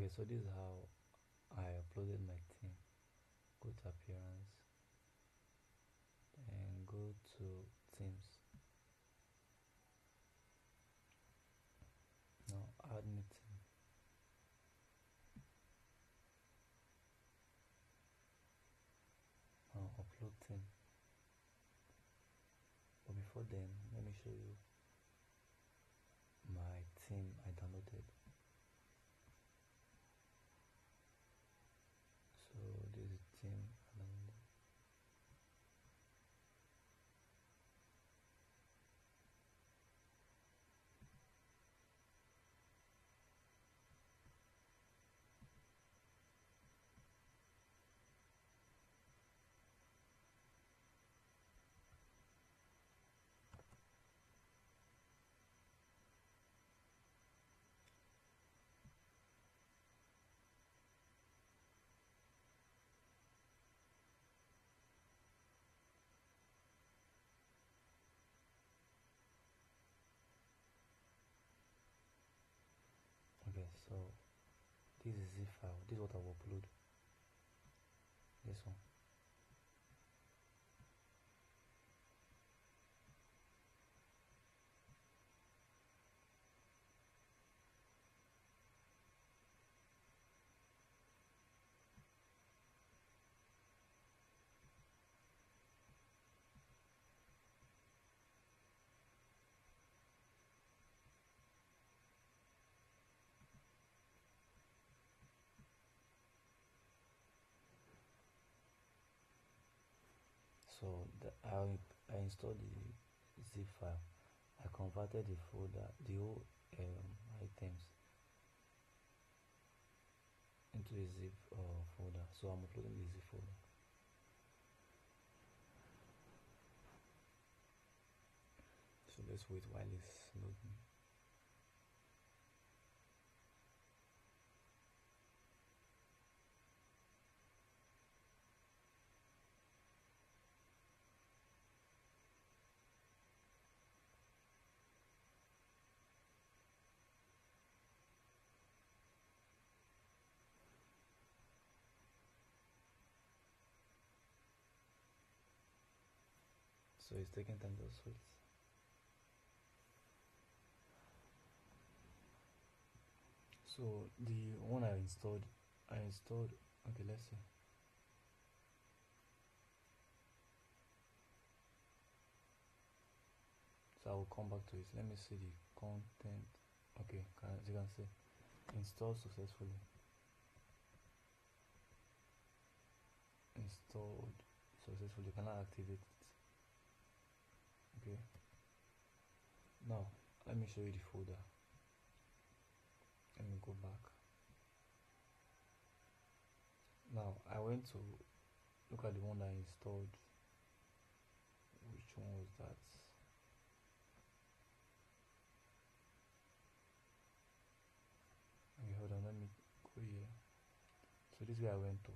Okay, so this is how I uploaded my theme. Go to appearance and go to themes. Now add new theme. Now upload theme. But before then, let me show you my theme I downloaded. So this is the theme I downloaded. Okay, so this is zip file. This is what I will upload. This one. So I installed the zip file. I converted the folder, the whole items into a zip folder. So I'm uploading the zip folder. So let's wait while it's loading. So it's taking time, to wait. So the one I installed, okay, let's see. So I will come back to it. Let me see the content. Okay, as you can see, installed successfully. Installed successfully. You cannot activate it. Okay. Now let me show you the folder. Let me go back. Now I went to look at the one that I installed. Which one was that? Okay, hold on, let me go here. So this is where I went to.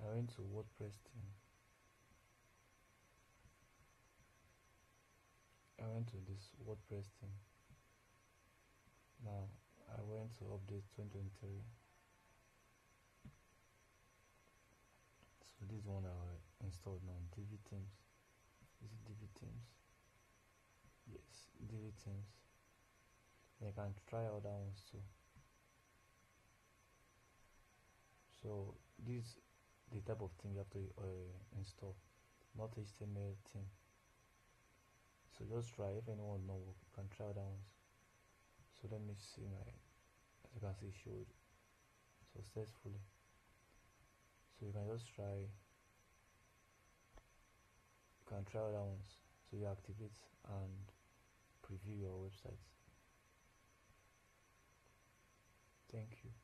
I went to WordPress theme. I went to this WordPress theme. Now I went to update 2023. So this one I installed now, DV themes. Is it DV themes? Yes, DV themes. And you can try other ones too. So this the type of thing you have to install, not HTML theme. So just try. If anyone not work, you can try other ones. So let me see my, as you can see, showed successfully. So you can just try. You can try other ones. So you activate and preview your website. Thank you.